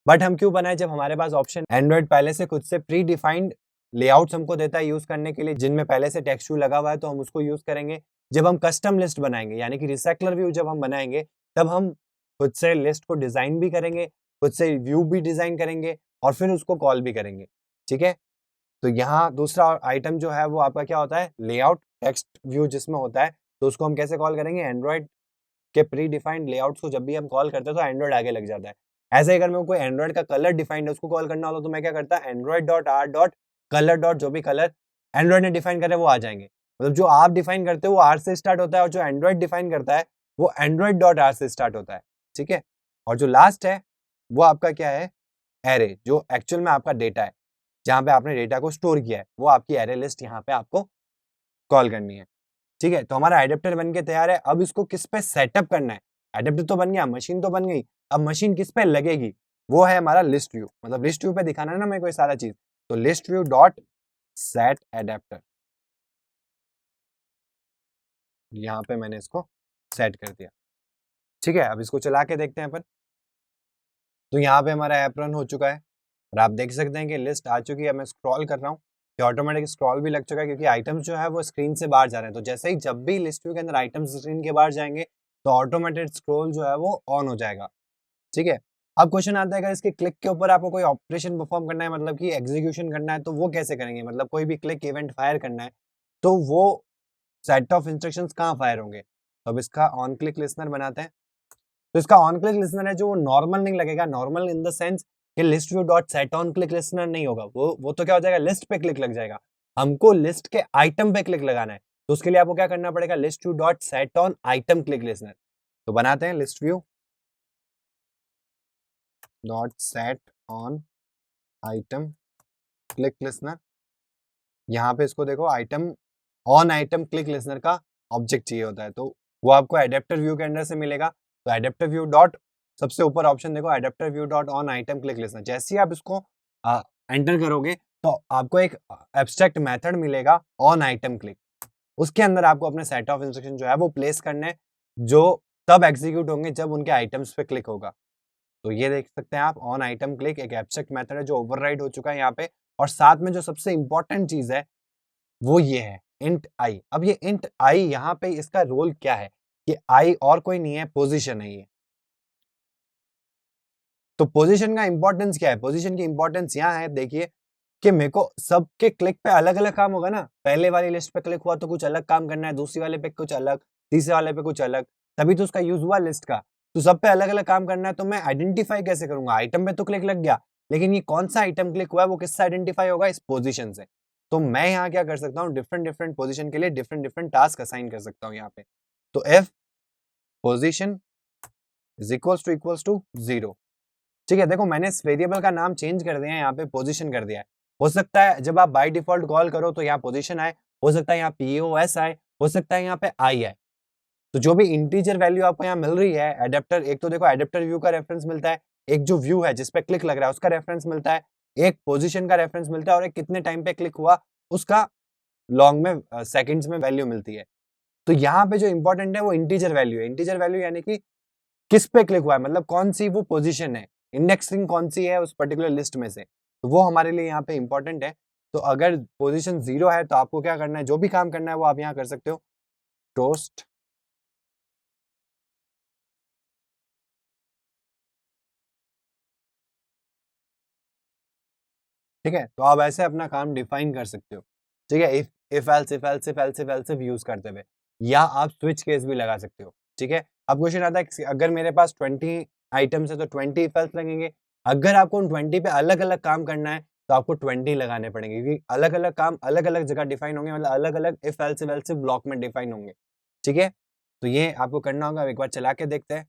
बट हम क्यों बनाए, जब हमारे पास ऑप्शन एंड्रॉइड पहले से खुद से प्री डिफाइंड लेआउट्स हमको देता है यूज करने के लिए, जिनमें पहले से टेक्स्ट व्यू लगा हुआ है, तो हम उसको यूज करेंगे। जब हम कस्टम लिस्ट बनाएंगे यानी कि रिसाइकलर व्यू जब हम बनाएंगे तब हम खुद से लिस्ट को डिजाइन भी करेंगे, खुद से व्यू भी डिजाइन करेंगे और फिर उसको कॉल भी करेंगे। ठीक है, तो यहाँ दूसरा आइटम जो है वो आपका क्या होता है, लेआउट टेक्स्ट व्यू जिसमें होता है, तो उसको हम कैसे कॉल करेंगे, एंड्रॉइड के प्री डिफाइंड लेआउट्स को जब भी हम कॉल करते हैं तो एंड्रॉइड आगे लग जाता है। ऐसे ही अगर मैं कोई एंड्रॉइड का कलर डिफाइंड है उसको कॉल करना होता तो मैं क्या करता, Android dot R dot colour dot जो भी कलर एंड्रॉइड ने डिफाइन करे वो आ जाएंगे। मतलब जो आप डिफाइन करते हो वो आर से स्टार्ट होता है और जो एंड्रॉइड डिफाइन करता है वो एंड्रॉइड डॉट आर से स्टार्ट होता है। ठीक है, और जो लास्ट है वो आपका क्या है, एरे, जो एक्चुअल में आपका डेटा है, जहाँ पे आपने डेटा को स्टोर किया है, वो आपकी एरे लिस्ट यहाँ पे आपको कॉल करनी है। ठीक है, तो हमारा एडेप्टर बन के तैयार है। अब इसको किस पे सेटअप करना है, एडेप्टर तो बन गया, मशीन तो बन गई, अब मशीन किस पे लगेगी, वो है हमारा लिस्ट व्यू। मतलब लिस्ट व्यू पे दिखाना है ना मेरे को ये सारा चीज, तो list view dot set adapter, यहाँ पे मैंने इसको सेट कर दिया। ठीक है, अब इसको चला के देखते हैं अपन। तो यहाँ पे हमारा ऐप रन हो चुका है और आप देख सकते हैं कि लिस्ट आ चुकी है। मैं स्क्रॉल कर रहा हूँ कि ऑटोमेटिक स्क्रॉल भी लग चुका है, क्योंकि आइटम्स जो है वो स्क्रीन से बाहर जा रहे हैं। तो जैसे ही जब भी लिस्ट व्यू के अंदर आइटम्स स्क्रीन के बाहर जाएंगे तो ऑटोमेटेड स्क्रॉल जो है वो ऑन हो जाएगा। ठीक है, अब क्वेश्चन आता है अगर इसके क्लिक के ऊपर आपको कोई ऑपरेशन परफॉर्म करना है, मतलब कि एग्जीक्यूशन करना है, तो वो कैसे करेंगे, मतलब कोई भी क्लिक इवेंट फायर करना है तो वो सेट ऑफ इंस्ट्रक्शंस कहाँ फायर होंगे। तो अब इसका ऑन क्लिक लिसनर बनाते हैं। तो इसका ऑन क्लिक लिसनर है जो वो नॉर्मल नहीं लगेगा, नॉर्मल इन द सेंस कि list view dot set on click listener नहीं होगा, वो तो क्या हो जाएगा, लिस्ट पे क्लिक लग जाएगा। हमको लिस्ट के आइटम पे क्लिक लगाना है, तो उसके लिए आपको क्या करना पड़ेगा, list view dot set on item click listener. तो बनाते हैं list view dot set on item click listener. यहाँ पे इसको देखो item on item click listener का ऑब्जेक्ट चाहिए होता है, तो वो आपको एडेप्टर व्यू के अंदर से मिलेगा। तो एडेप्टर व्यू डॉट सबसे ऊपर ऑप्शन देखो, adapter view dot on item click listener. जैसे ही आप इसको एंटर करोगे तो आपको एक एब्स्ट्रैक्ट मेथड मिलेगा ऑन आइटम क्लिक। उसके अंदर आपको अपने सेट ऑफ इंस्ट्रक्शन जो है वो प्लेस करने हैं, जो तब एग्जीक्यूट होंगे जब उनके आइटम्स पे क्लिक होगा। तो ये देख सकते हैं आप, ऑन आइटम क्लिक एक एब्स्ट्रैक्ट मेथड है जो ओवरराइड हो चुका है यहाँ पे। और साथ में जो सबसे इंपॉर्टेंट चीज है वो ये है इंट आई। अब ये इंट आई यहाँ पे इसका रोल क्या है? ये आई और कोई नहीं है, पोजीशन है ये। तो पोजीशन का इंपॉर्टेंस क्या है? पोजीशन की इंपॉर्टेंस यहाँ है, देखिए कि मेरे को सबके क्लिक पे अलग-अलग काम होगा ना। पहले वाली लिस्ट पे क्लिक हुआ तो कुछ अलग काम करना है, दूसरी वाले पे कुछ अलग, तीसरे वाले पे कुछ अलग, तभी तो उसका यूज़ हुआ लिस्ट का। तो सब पे अलग-अलग काम करना है तो मैं आइडेंटिफाई कैसे करूँगा? आइटम पे तो क्लिक लग गया, लेकिन ये कौन-सा आइटम क्लिक हुआ है वो किससे आइडेंटिफाई होगा? इस पोजीशन से। तो मैं यहाँ क्या कर सकता हूँ, डिफरेंट-डिफरेंट पोजीशन के लिए डिफरेंट-डिफरेंट टास्क असाइन कर सकता हूँ यहाँ पे। तो if position is equals to 0। ठीक है, देखो मैंने इस वेरिएबल का नाम चेंज कर दिया है, यहाँ पे पोजीशन कर दिया है। हो सकता है जब आप बाय डिफॉल्ट कॉल करो तो यहाँ पोजीशन आए, हो सकता है यहाँ पीओएस आए, हो सकता है यहाँ पे आई आए। तो जो भी इंटीजर वैल्यू आपको यहाँ मिल रही है, एडेप्टर एक तो देखो एडेप्टर व्यू का रेफरेंस मिलता है, एक जो व्यू है जिस पे क्लिक लग रहा है उसका रेफरेंस मिलता है, एक पोजीशन का रेफरेंस मिलता है और एक कितने टाइम पे क्लिक हुआ उसका लॉन्ग में सेकंड्स में वैल्यू मिलती है। तो यहाँ पे जो इंपॉर्टेंट है वो इंटीजर वैल्यू है। इंटीजर वैल्यू यानी कि किस पे क्लिक हुआ है, मतलब कौन-सी वो पोज़ीशन है, इंडेक्सिंग कौन-सी है उस पर्टिकुलर लिस्ट में से, तो वो हमारे लिए यहाँ पे इम्पोर्टेंट है। तो अगर पोज़ीशन 0 है तो आपको क्या करना है, जो भी काम करना है वो आप यहाँ कर सकते हो, टोस्ट ठीक है? तो आप ऐसे अपना काम डिफाइन कर सकते हो, ठीक है? If else if else if else if else if use करते हुए, या आप स्विच केस भी लगा सकते हो, ठीक है? अब क्वेश्चन आता है कि अगर मेरे पास 20 आइटम्स है तो 20 इफ एल्स लगेंगे। अगर आपको उन 20 पे अलग-अलग काम करना है तो आपको 20 लगाने पड़ेंगे, क्योंकि अलग-अलग काम अलग-अलग जगह डिफाइन होंगे, मतलब अलग-अलग इफ एल्स इफ ब्लॉक में डिफाइन होंगे, ठीक है? तो ये आपको करना होगा, अब एक बार चला के देखते हैं।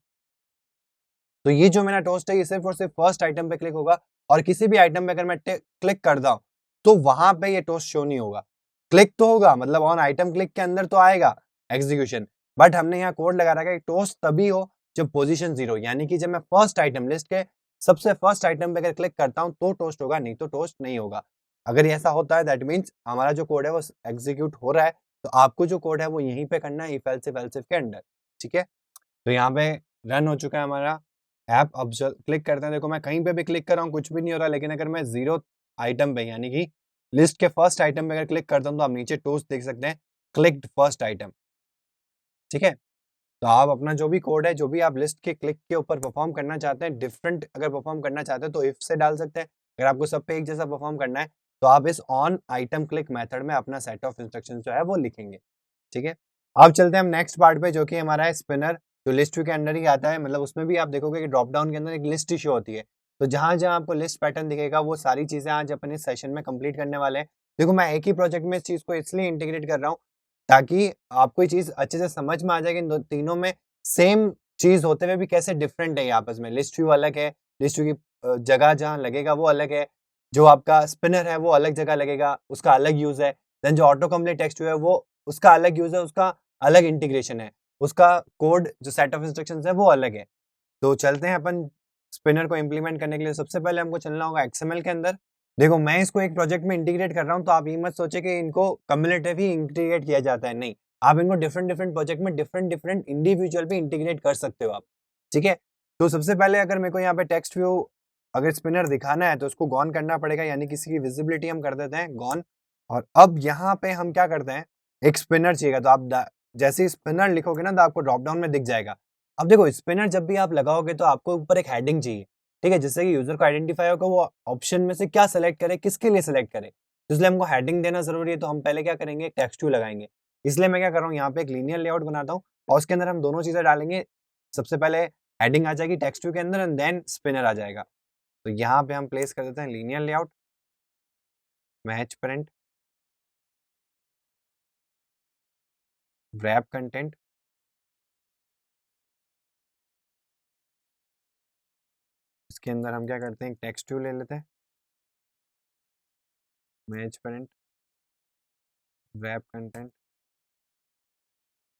तो ये जो मेरा टोस्ट है ये सिर्फ़ और सिर्फ़ फर्स्ट आइटम पे क्लिक होगा, और किसी भी आइटम पे अगर मैं क्लिक करता हूँ, तो वहाँ पे ये टोस्ट शो नहीं होगा। क्लिक तो होगा, मतलब ऑन आइटम क्लिक के अंदर तो आएगा एग्ज़ीक्यूशन, बट हमने यहाँ कोड लगा रखा है कि टोस्ट तभी हो जब पोज़ीशन 0, यानी कि जब मैं फर्स्ट आइटम लिस्ट के सबसे फर्स्ट आइटम पे अगर क्लिक करता हूँ तो टोस्ट होगा, नहीं तो टोस्ट नहीं होगा। अगर ये ऐसा होता है दैट मीन्स हमारा जो कोड है वो एग्ज़ीक्यूट हो रहा है, तो आपको जो कोड है वो यहीं पे करना है इफ एल्स इफ के अंडर, ठीक है? तो यहाँ पे रन हो चुका है हमारा ऐप। अब क्लिक करते हैं, देखो मैं कहीं पे भी क्लिक कर रहा हूँ कुछ भी नहीं हो रहा, लेकिन अगर मैं 0 आइटम पे यानी कि लिस्ट के फर्स्ट आइटम पे अगर क्लिक करता हूँ तो आप नीचे टोस्ट देख सकते हैं, क्लिक्ड फर्स्ट आइटम, ठीक है? तो आप अपना जो भी कोड है, जो भी आप लिस्ट के क्लिक के ऊपर परफॉर्म करना चाहते हैं, डिफरेंट अगर परफॉर्म करना चाहते हैं तो इफ से डाल सकते हैं। अगर आपको सब पे एक जैसा परफॉर्म करना है तो आप इस ऑन आइटम क्लिक मेथड में अपना सेट ऑफ इंस्ट्रक्शंस जो है वो लिखेंगे, ठीक है? अब चलते हैं हम नेक्स्ट पार्ट पे, जो कि हमारा है स्पिनर, जो लिस्ट व्यू के अंदर ही आता है। मतलब उसमें भी आप देखोगे कि ड्रॉप डाउन के अंदर एक लिस्ट ही शो होती है। तो जहाँ-जहाँ आपको लिस्ट पैटर्न दिखेगा वो सारी चीज़ें आज अपन इस सेशन में कंप्लीट करने वाले हैं। देखो मैं एक ही प्रोजेक्ट में इस चीज़ को इसलिए इंटीग्रेट कर रहा हूँ ताकि आपको ये चीज़ अच्छे से समझ में आ जाए कि इन दो तीनों में सेम चीज़ होते हुए भी कैसे डिफरेंट है ये आपस में। लिस्ट व्यू अलग है, लिस्ट व्यू की जगह जहाँ लगेगा वो अलग है। जो आपका स्पिनर है वो अलग जगह लगेगा, उसका अलग यूज़ है। देन जो ऑटो कंप्लीट टेक्स्ट व्यू है वो उसका अलग यूज़ है, उसका अलग इंटीग्रेशन है। उसका कोड जो सेट ऑफ इंस्ट्रक्शंस है वो अलग है। तो चलते हैं अपन स्पिनर को इम्प्लीमेंट करने के लिए। सबसे पहले हमको चलना होगा एक्सएमएल के अंदर। देखो मैं इसको एक प्रोजेक्ट में इंटीग्रेट कर रहा हूँ तो आप ये मत सोचिए कि इनको कम्युलेटिव ही इंटीग्रेट किया जाता है, नहीं। आप इनको डिफरेंट-डिफरेंट प्रोजेक्ट में डिफरेंट-डिफरेंट इंडिविजुअल भी इंटीग्रेट कर सकते हो आप, ठीक है? तो सबसे पहले अगर मेरे को यहाँ पे टेक्स्ट व्यू अगर स्पिनर दिखाना है तो उसको गॉन करना पड़ेगा, यानी किसी की विजिबिलिटी हम कर देते हैं गॉन। और अब यहाँ पे हम क्या करते हैं, एक स्पिनर चाहिएगा तो आप जैसे ही स्पिनर लिखोगे ना तो आपको ड्रॉप डाउन में दिख जाएगा। अब देखो स्पिनर जब भी आप लगाओगे तो आपको ऊपर एक हेडिंग चाहिए, ठीक है? जिससे कि यूज़र को आइडेंटिफाई होगा वो ऑप्शन में से क्या सेलेक्ट करे, किसके लिए सेलेक्ट करे। तो इसलिए हमको हेडिंग देना ज़रूरी है, तो हम पहले क्या करेंगे, टेक्स्ट टू लगाएँगे। इसलिए मैं क्या कर रहा हूँ, यहाँ पे एक लीनियर लेआउट बनाता हूँ और उसके अंदर हम दोनों चीज़ें डालेंगे। सबसे पहले हेडिंग आ जाएगी टेक्स्ट टू के अंदर एंड देन स्पिनर आ जाएगा। तो यहाँ पे हम प्लेस कर देते हैं linear layout, match print, wrap content. इसके अंदर हम क्या करते हैं, एक टेक्स्ट व्यू ले लेते हैं, match print, wrap content,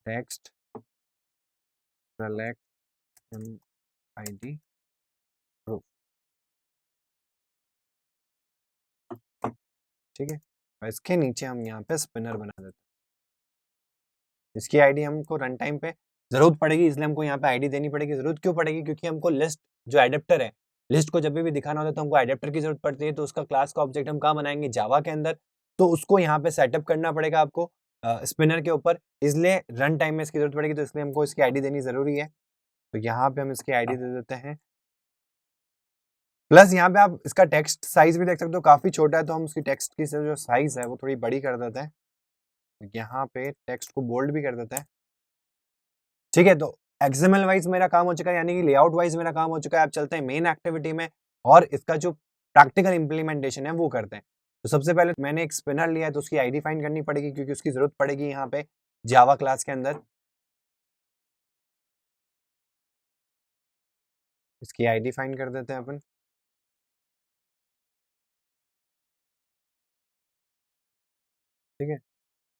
text select MID proof, ठीक है। और इसके नीचे हम यहाँ पे स्पिनर बना देते हैं। इसकी आईडी हमको रन टाइम पे जरूरत पड़ेगी, इसलिए हमको यहाँ पे आईडी देनी पड़ेगी। जरूरत क्यों पड़ेगी? क्योंकि हमको लिस्ट जो एडेप्टर है, लिस्ट को जब भी दिखाना होता है तो हमको एडेप्टर की जरूरत पड़ती है। तो उसका क्लास का ऑब्जेक्ट हम कहाँ बनाएंगे? जावा के अंदर। तो उसको यहाँ पे सेटअप करना पड़ेगा आपको स्पिनर के ऊपर, इसलिए रन टाइम में इसकी जरूरत पड़ेगी। तो इसलिए हमको इसकी आईडी देनी जरूरी है। तो यहाँ पे हम इसकी आईडी दे देते हैं। प्लस यहाँ पे आप इसका टेक्स्ट साइज भी देख सकते हो, काफी छोटा है। तो हम उसकी टेक्स्ट की जो साइज है वो थोड़ी बड़ी कर देते हैं। यहाँ पे टेक्स्ट को बोल्ड भी कर देते हैं, ठीक है। तो एक्सएमएल वाइज मेरा काम हो चुका है, यानी कि लेआउट वाइज मेरा काम हो चुका है। आप चलते हैं मेन एक्टिविटी में और इसका जो प्रैक्टिकल इंप्लीमेंटेशन है वो करते हैं। तो सबसे पहले मैंने एक स्पिनर लिया है, तो उसकी आईडी फाइंड करनी पड़ेगी क्योंकि उसकी जरूरत पड़ेगी यहाँ पे जावा क्लास के अंदर। इसकी आईडी फाइंड कर देते हैं अपन, ठीक है।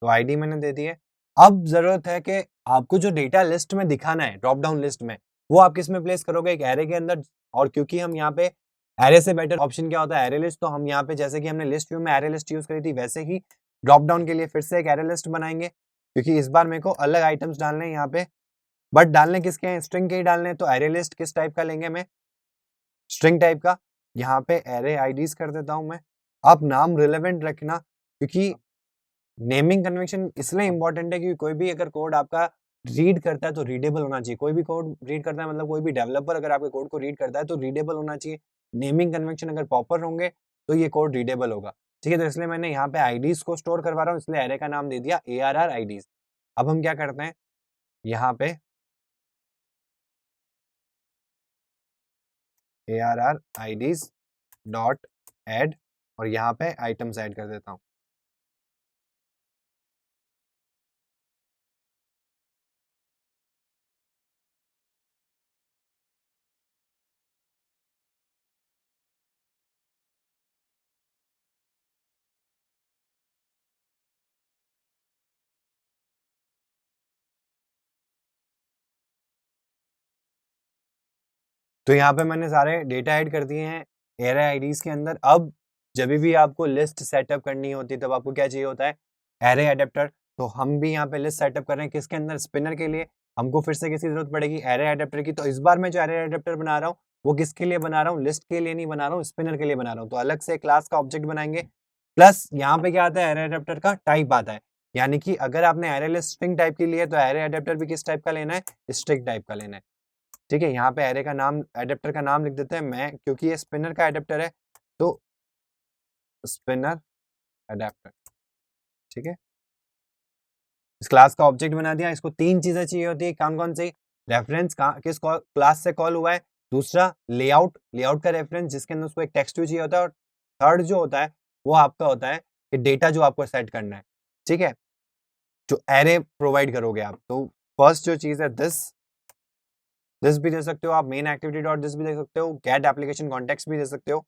तो आईडी मैंने दे दी है। अब जरूरत है कि आपको जो डेटा लिस्ट में दिखाना है, ड्रॉप डाउन लिस्ट में, वो आप किस में प्लेस करोगे? एक एरे के अंदर। और क्योंकि हम यहाँ पे एरे से बेटर ऑप्शन क्या होता है? Array list. तो हम यहाँ पे जैसे कि हमने लिस्ट व्यू में एरे लिस्ट यूज करी थी, वैसे ही ड्रॉप डाउन के लिए फिर से एक एरे लिस्ट बनाएंगे, क्योंकि इस बार मेरे को अलग आइटम्स डालने हैं यहाँ पे। बट डालने किसके हैं? स्ट्रिंग के ही डालने हैं। तो एरे लिस्ट किस टाइप का लेंगे? मैं स्ट्रिंग टाइप का। यहाँ पे एरे आईडीज कर देता हूँ मैं। आप नाम रिलेवेंट रखना, क्योंकि नेमिंग कन्वेंशन इसलिए इंपॉर्टेंट है कि कोई भी अगर कोड आपका रीड करता है तो रीडेबल होना चाहिए। कोई भी कोड रीड करता है, मतलब कोई भी डेवलपर अगर आपके कोड को रीड करता है तो रीडेबल होना चाहिए। नेमिंग कन्वेंशन अगर प्रॉपर होंगे तो ये कोड रीडेबल होगा, ठीक है। तो इसलिए मैंने यहाँ पे आईडीज को स्टोर करवा रहा हूँ, इसलिए एरे का नाम दे दिया ARR आईडीज। अब हम क्या करते हैं? यहाँ पे ARR IDs डॉट एड और यहाँ पे आइटम्स ऐड कर देता हूँ। तो यहाँ पे मैंने सारे डेटा ऐड कर दिए हैं एरे आईडीज के अंदर। अब जब भी आपको लिस्ट सेटअप करनी होती है तब आपको क्या चाहिए होता है? Array adapter. तो हम भी यहाँ पे लिस्ट सेटअप कर रहे हैं किसके अंदर? स्पिनर के लिए। हमको फिर से किसकी जरूरत पड़ेगी? एरे एडेप्टर की। तो इस बार मैं जो एरे एडेप्टर बना रहा हूँ वो किसके लिए बना रहा हूँ? लिस्ट के लिए नहीं बना रहा हूँ, स्पिनर के लिए बना रहा हूँ। तो अलग से क्लास का ऑब्जेक्ट बनाएंगे। प्लस यहाँ पे क्या आता है? एरे एडेप्टर का टाइप आता है, यानी कि अगर आपने एरे लिस्ट स्ट्रिंग टाइप की ली है तो एरे एडेप्टर भी किस टाइप का लेना है? स्ट्रिंग टाइप का लेना है, ठीक है। यहाँ पे एरे का नाम, एडेप्टर का नाम लिख देते हैं मैं, क्योंकि ये स्पिनर का एडेप्टर है तो स्पिनर एडेप्टर, ठीक है। इस क्लास का ऑब्जेक्ट बना दिया। इसको तीन चीजें चाहिए होती है, कौन कौन सी? रेफरेंस किस क्लास से कॉल हुआ है, दूसरा लेआउट, लेआउट का रेफरेंस जिसके अंदर उसको एक टेक्स्ट भी चाहिए होता है, और थर्ड जो होता है वो आपका होता है कि डेटा जो आपको सेट करना है, ठीक है, जो एरे प्रोवाइड करोगे आप। तो फर्स्ट जो चीज है दिस भी दे सकते हो आप, मेन एक्टिविटी डॉट दिस भी दे सकते हो, गेट एप्लीकेशन कॉन्टेक्स्ट भी दे सकते हो।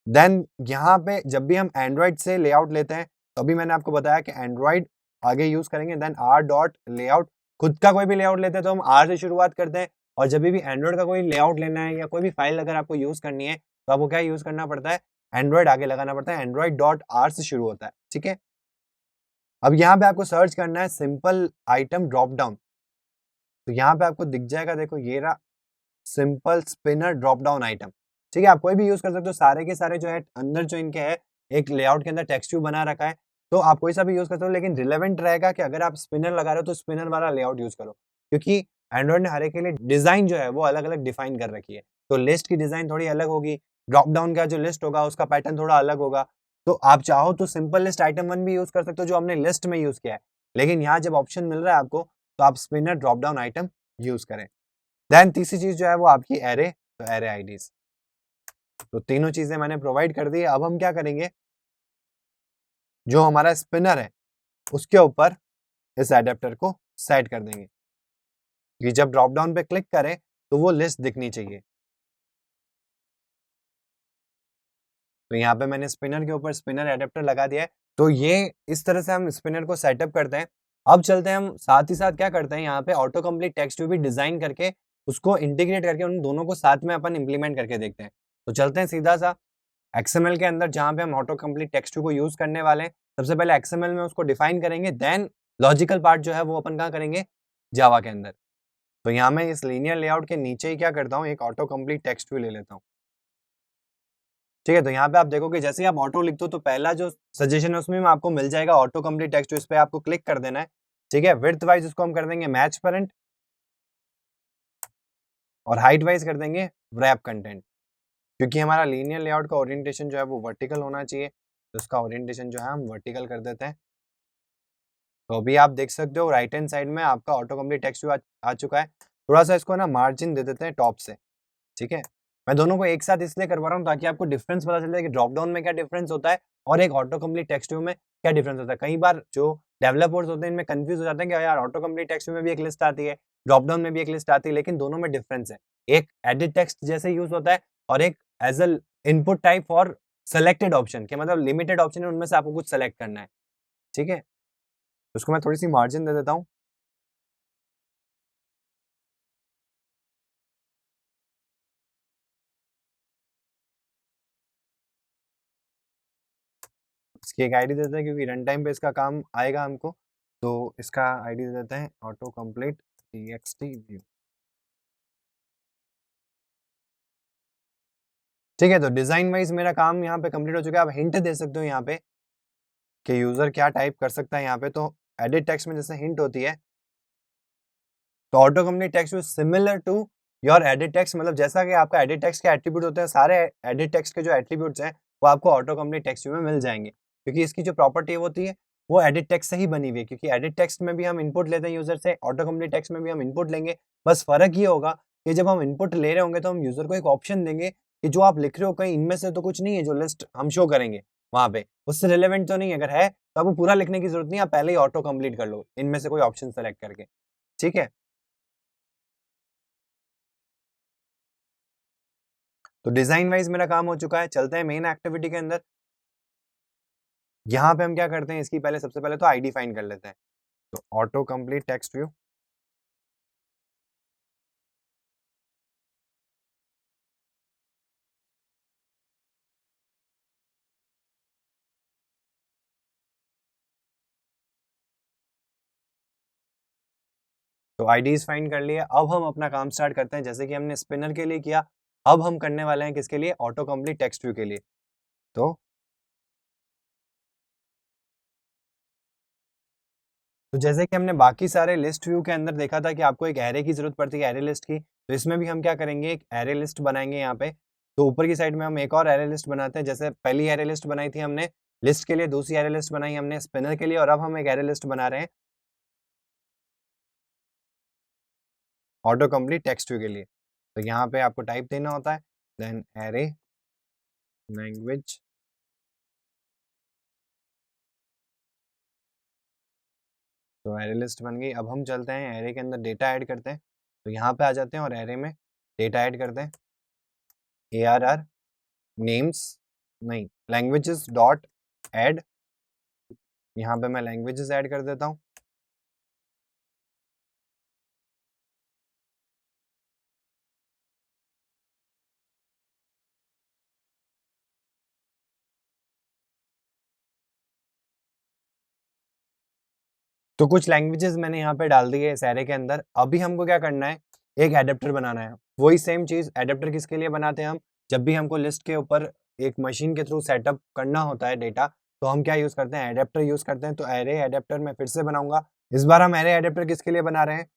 देन यहाँ पे जब भी हम एंड्रॉइड से लेआउट लेते हैं तो अभी मैंने आपको बताया कि एंड्रॉइड आगे यूज करेंगे। देन आर डॉट लेआउट, खुद का कोई भी लेआउट लेते हैं तो हम आर से शुरुआत करते हैं। और जब भी एंड्रॉइड का कोई लेआउट लेना है या कोई भी फाइल अगर आपको यूज करनी है तो आपको क्या यूज करना पड़ता है? एंड्रॉइड आगे लगाना पड़ता है। एंड्रॉइड डॉट आर से शुरू होता है, ठीक है। अब यहाँ पे आपको सर्च करना है सिंपल आइटम ड्रॉप डाउन। तो यहाँ पे आपको दिख जाएगा, देखो ये रहा simple spinner drop down item, ठीक है। आप कोई भी यूज कर सकते हो, सारे के सारे जो है अंदर जो इनके है एक लेआउट के अंदर टेक्स्ट व्यू बना रखा है, तो आप कोई सा भी यूज कर सकते हो। लेकिन रिलेवेंट रहेगा कि अगर आप स्पिनर लगा रहे हो तो स्पिनर वाला लेआउट यूज करो, क्योंकि एंड्रॉइड ने हर एक के लिए डिजाइन जो है वो अलग अलग डिफाइन कर रखी है। तो लिस्ट की डिजाइन थोड़ी अलग होगी, ड्रॉप डाउन का जो लिस्ट होगा उसका पैटर्न थोड़ा अलग होगा। तो आप चाहो तो सिंपल लिस्ट आइटम 1 भी यूज कर सकते हो जो हमने लिस्ट में यूज किया है, लेकिन यहाँ जब ऑप्शन मिल रहा है आपको तो आप spinner drop down item use करें। देन तीसरी चीज जो है वो आपकी एरे, तो एरे आईडीज। तो तीनों चीजें मैंने प्रोवाइड कर दी। अब हम क्या करेंगे? जो हमारा स्पिनर है उसके ऊपर इस एडेप्टर को सेट कर देंगे कि जब ड्रॉप डाउन पे क्लिक करें तो वो लिस्ट दिखनी चाहिए। तो यहाँ पे मैंने स्पिनर के ऊपर स्पिनर एडेप्टर लगा दिया है। तो ये इस तरह से हम स्पिनर को सेटअप करते हैं। अब चलते हैं हम साथ ही साथ क्या करते हैं यहाँ पे ऑटो कंप्लीट टेक्स्ट व्यू भी डिजाइन करके उसको इंटीग्रेट करके उन दोनों को साथ में अपन इंप्लीमेंट करके देखते हैं। तो चलते हैं सीधा सा एक्सएमएल के अंदर जहाँ पे हम ऑटो कंप्लीट टेक्स्ट व्यू को यूज करने वाले हैं। सबसे पहले एक्सएमएल में उसको डिफाइन करेंगे, देन लॉजिकल पार्ट जो है वो अपन कहाँ करेंगे, जावा के अंदर। तो यहाँ मैं इस लीनियर लेआउट के नीचे ही क्या करता हूँ, एक ऑटो कंप्लीट टेक्स्ट व्यू ले लेता हूँ। ठीक है, तो यहाँ पे आप देखोगे जैसे ही आप ऑटो लिखते हो तो पहला जो सजेशन है उसमें में आपको मिल जाएगा ऑटो कंप्लीट टेक्स्ट, इस पे आपको क्लिक कर देना है। ठीक है, विड्थ वाइज इसको हम कर देंगे मैच पेरेंट और हाइट वाइज कर देंगे व्रैप कंटेंट, क्योंकि हमारा लीनियर लेआउट का ओरिएंटेशन जो है वो वर्टिकल होना चाहिए, तो उसका ओरिएंटेशन जो है हम वर्टिकल कर देते हैं। तो अभी आप देख सकते हो राइट हैंड साइड में आपका ऑटो कंप्लीट टेक्स्ट व्यू आ चुका है। थोड़ा सा इसको ना मार्जिन दे देते हैं टॉप से। ठीक है, मैं दोनों को एक साथ इसलिए करवा रहा हूँ ताकि आपको डिफरेंस पता चल जाए कि ड्रॉप डाउन में क्या डिफरेंस होता है और एक ऑटो कंप्लीट टेक्स्ट व्यू में क्या डिफरेंस होता है। कई बार जो डेवलपर्स होते हैं इनमें कंफ्यूज हो जाते हैं कि यार ऑटो कंप्लीट टेक्स्ट व्यू में भी एक लिस्ट आती है, ड्रॉप डाउन में भी एक लिस्ट आती है, लेकिन दोनों में डिफरेंस है। एक एडिट टेक्स्ट जैसे यूज होता है और एक as a input type for selected option के, मतलब लिमिटेड ऑप्शन है उनमें से आपको कुछ सेलेक्ट करना है। ठीक है, तो उसको मैं थोड़ी सी मार्जिन दे देता हूँ। इसकी एक आईडी दे देते हैं क्योंकि रन टाइम पे इसका काम आएगा हमको। तो इसका आईडी दे देते हैं ऑटो कंप्लीट टीएक्सटी व्यू। ठीक है, तो डिजाइन वाइज मेरा काम यहाँ पे कंप्लीट हो चुका है। आप हिंट दे सकते हो यहाँ पे कि यूजर क्या टाइप कर सकता है यहाँ पे। तो एडिट टेक्स्ट में जैसे हिंट होती है तो auto complete text view similar to your edit text, मतलब जैसा कि आपका एडिट टेक्स्ट के एट्रीब्यूट होते हैं, सारे एडिट टेक्स्ट के जो एट्रीब्यूट्स हैं वो आपको ऑटो कंप्लीट टेक्स्ट व्यू में मिल जाएंगे, क्योंकि इसकी जो प्रॉपर्टी होती है वो एडिट टेक्स्ट से ही बनी हुई है। क्योंकि एडिट टेक्स्ट में भी हम इनपुट लेते हैं यूजर से, ऑटो कंप्लीट टेक्स्ट में भी हम इनपुट लेंगे। बस फर्क ये होगा कि जब हम इनपुट ले रहे होंगे तो हम यूजर को एक ऑप्शन देंगे कि जो आप लिख रहे हो कहीं इनमें से तो कुछ नहीं है, जो लिस्ट हम शो करेंगे वहां पे उससे रिलेवेंट तो नहीं है। अगर है तो आपको पूरा लिखने की जरूरत नहीं, आप पहले ही ऑटो कंप्लीट कर लो इनमें से कोई ऑप्शन सेलेक्ट करके। ठीक है, तो डिजाइन वाइज मेरा काम हो चुका है। चलते हैं मेन एक्टिविटी के अंदर। यहाँ पे हम क्या करते हैं, इसकी पहले सबसे पहले तो आईडी फाइंड कर लेते हैं। तो ऑटो कंप्लीट टेक्स्ट व्यू, तो आईडीज फाइंड कर लिए। अब हम अपना काम स्टार्ट करते हैं जैसे कि हमने स्पिनर के लिए किया। अब हम करने वाले हैं किसके लिए, ऑटो कंप्लीट टेक्स्ट व्यू के लिए। तो जैसे कि हमने बाकी सारे लिस्ट व्यू के अंदर देखा था कि आपको एक एरे की जरूरत पड़ती है, एरे लिस्ट की, तो इसमें भी हम क्या करेंगे, एक एरे लिस्ट बनाएंगे यहाँ पे। तो ऊपर की साइड में हम एक और एरे लिस्ट बनाते हैं। जैसे पहली एरे लिस्ट बनाई थी हमने लिस्ट के लिए, दूसरी एरे लिस्ट बनाई हमने स्पिनर के लिए, और अब हम एक एरे लिस्ट बना रहे हैं ऑटो कंप्लीट टेक्स्ट व्यू के लिए। तो यहाँ पे आपको टाइप देना होता है, देन एरे लैंग्वेज, तो एरे लिस्ट बन गई। अब हम चलते हैं एरे के अंदर डेटा ऐड करते हैं। तो यहाँ पे आ जाते हैं और एरे में डेटा ऐड करते हैं। ARR नेम्स नहीं, लैंग्वेजेस डॉट ऐड, यहाँ पे मैं लैंग्वेजेस ऐड कर देता हूँ। तो कुछ लैंग्वेजेस मैंने यहाँ पे डाल दी है इस एरे के अंदर। अभी हमको क्या करना है, एक एडेप्टर बनाना है। वही सेम चीज एडेप्टर किसके लिए बनाते हैं हम, जब भी हमको लिस्ट के ऊपर एक मशीन के थ्रू सेटअप करना होता है डेटा, तो हम क्या यूज करते हैं, एडेप्टर यूज करते हैं। तो एरे एडेप्टर मैं फिर से बनाऊंगा। इस बार हम एरे एडेप्टर किसके लिए बना रहे हैं,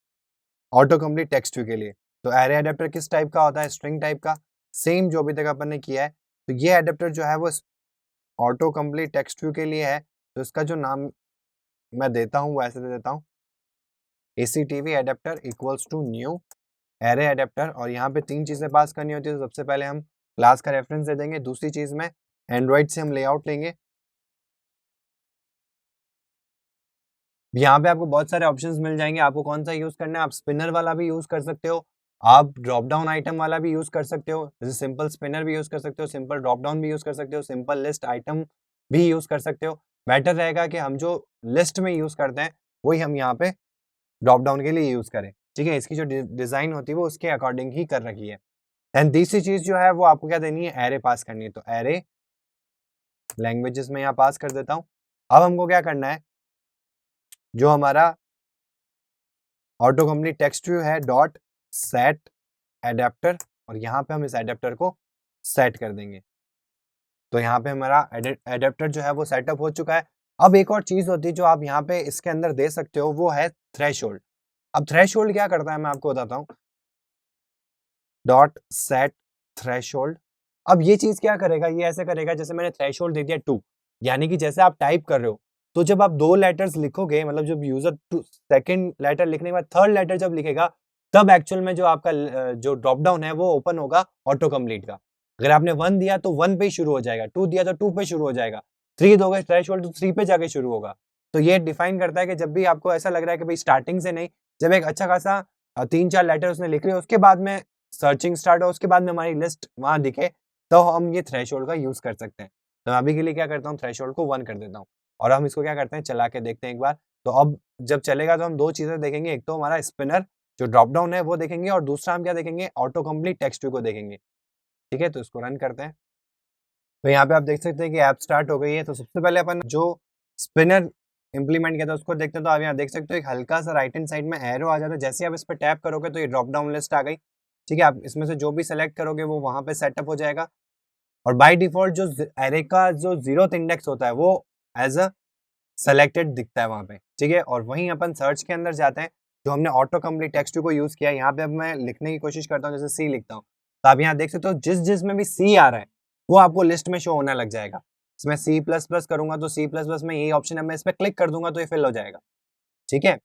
ऑटो कंप्लीट टेक्स्ट व्यू के लिए। तो एरे एडेप्टर किस टाइप का होता है, स्ट्रिंग टाइप का, सेम जो अभी तक अपन ने किया है। तो ये एडेप्टर जो है वो ऑटो कंप्लीट टेक्स्ट व्यू के लिए है। तो इसका जो नाम मैं देता हूँ वो ऐसे दे देता हूँ, ACTV adapter equals to new array adapter. और यहाँ पे तीन चीजें पास करनी होती है। तो सबसे पहले हम क्लास का रेफरेंस दे देंगे, दूसरी चीज में एंड्रॉइड से हम लेआउट लेंगे। यहाँ पे आपको बहुत सारे ऑप्शंस मिल जाएंगे, आपको कौन सा यूज करना है। आप स्पिनर वाला भी यूज कर सकते हो, आप ड्रॉप डाउन आइटम वाला भी यूज कर सकते हो, जैसे सिंपल स्पिनर भी यूज कर सकते हो, सिंपल ड्रॉप डाउन भी यूज कर सकते हो, सिंपल लिस्ट आइटम भी यूज कर सकते हो। बेटर रहेगा कि हम जो लिस्ट में यूज करते हैं वही हम यहाँ पे ड्रॉप डाउन के लिए यूज करें। ठीक है, इसकी जो डिजाइन होती है वो उसके अकॉर्डिंग ही कर रखी है। एंड तीसरी चीज जो है वो आपको क्या देनी है, एरे पास करनी है। तो एरे लैंग्वेजेस में यहाँ पास कर देता हूँ। अब हमको क्या करना है, जो हमारा ऑटो कंप्लीट टेक्स्ट व्यू है डॉट सेट एडेप्टर, और यहाँ पे हम इस एडेप्टर को सेट कर देंगे। तो यहाँ पे हमारा एडेप्टर जो है वो सेटअप हो चुका है। अब एक और चीज होती है जो आप यहाँ पे इसके अंदर दे सकते हो, वो है थ्रेशोल्ड। अब थ्रेशोल्ड क्या करता है मैं आपको बताता हूँ, डॉट सेट थ्रेशोल्ड। अब ये चीज क्या करेगा, ये ऐसे करेगा जैसे मैंने थ्रेशोल्ड दे दिया 2, यानी कि जैसे आप टाइप कर रहे हो तो जब आप 2 लेटर्स लिखोगे, मतलब जब यूजर सेकंड लेटर लिखने के बाद थर्ड लेटर जब लिखेगा, तब एक्चुअल में जो आपका जो ड्रॉप डाउन है वो ओपन होगा ऑटो कंप्लीट का। अगर आपने 1 दिया तो 1 पे ही शुरू हो जाएगा, 2 दिया तो 2 पे शुरू हो जाएगा, 3 दोगे थ्रेशोल्ड तो 3 पे जाके शुरू होगा। तो ये डिफाइन करता है कि जब भी आपको ऐसा लग रहा है कि भाई स्टार्टिंग से नहीं, जब एक अच्छा खासा 3-4 लेटर उसने लिख लिया, उसके बाद में सर्चिंग स्टार्ट हो, उसके बाद में हमारी लिस्ट वहां दिखे, तो हम ये थ्रेशोल्ड का यूज कर सकते हैं। तो मैं अभी के लिए क्या करता हूँ, थ्रेशोल्ड को 1 कर देता हूँ, और हम इसको क्या करते हैं, चला के देखते हैं एक बार। तो अब जब चलेगा तो हम 2 चीजें देखेंगे, एक तो हमारा स्पिनर जो ड्रॉप डाउन है वो देखेंगे, और दूसरा हम क्या देखेंगे, ऑटो कंप्लीट टेक्स्ट व्यू को देखेंगे। ठीक है, तो इसको रन करते हैं। तो यहाँ पे आप देख सकते हैं कि ऐप स्टार्ट हो गई है। तो सबसे पहले अपन जो स्पिनर इंप्लीमेंट किया था उसको देखते हैं। तो आप यहाँ देख सकते हो एक हल्का सा राइट हैंड साइड में एरो आ जाता है, जैसे आप इस पर टैप करोगे तो ये ड्रॉप डाउन लिस्ट आ गई। ठीक है, आप इसमें से जो भी सेलेक्ट करोगे वो वहां पे सेटअप हो जाएगा, और बाय डिफॉल्ट जो एरे का जो 0th इंडेक्स होता है वो एज अ सेलेक्टेड दिखता है वहां पे। ठीक है, और वहीं अपन सर्च के अंदर जाते हैं, जो हमने ऑटो कंप्लीट टेक्स्ट को यूज किया, यहाँ पे अब मैं लिखने की कोशिश करता हूँ, जैसे सी लिखता हूँ, तो आप यहाँ देख सकते हो जिस जिस में भी सी आ रहा है वो आपको लिस्ट में शो होने लग जाएगा। इसमें सी प्लस प्लस करूंगा तो सी प्लस प्लस में यही ऑप्शन है, मैं इस पर क्लिक कर दूंगा तो ये फिल हो जाएगा। ठीक है,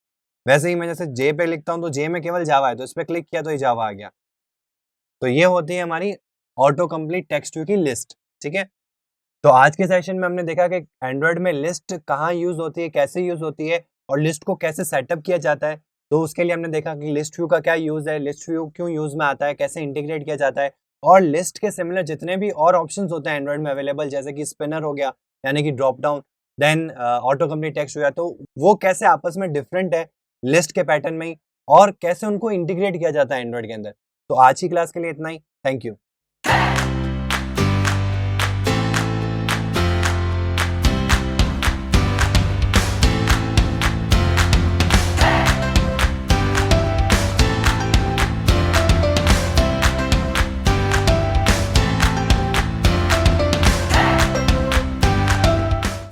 वैसे ही मैं जैसे जे पे लिखता हूँ तो जे में केवल जावा है, तो इस पर क्लिक किया तो ये जावा आ गया। तो ये होती है हमारी ऑटो कंप्लीट टेक्स्ट की लिस्ट। ठीक है, तो आज के सेशन में हमने देखा कि एंड्रॉयड में लिस्ट कहाँ यूज होती है, कैसे यूज होती है, और लिस्ट को कैसे सेटअप किया जाता है। तो उसके लिए हमने देखा कि लिस्ट व्यू का क्या यूज है, लिस्ट व्यू क्यों यूज में आता है, कैसे इंटीग्रेट किया जाता है, और लिस्ट के सिमिलर जितने भी और ऑप्शंस होते हैं एंड्रॉयड में अवेलेबल, जैसे कि स्पिनर हो गया, यानी कि drop down, then auto complete text हो गया, तो वो कैसे आपस में डिफरेंट है लिस्ट के पैटर्न में ही, और कैसे उनको इंटीग्रेट किया जाता है एंड्रॉयड के अंदर। तो आज की क्लास के लिए इतना ही। Thank you.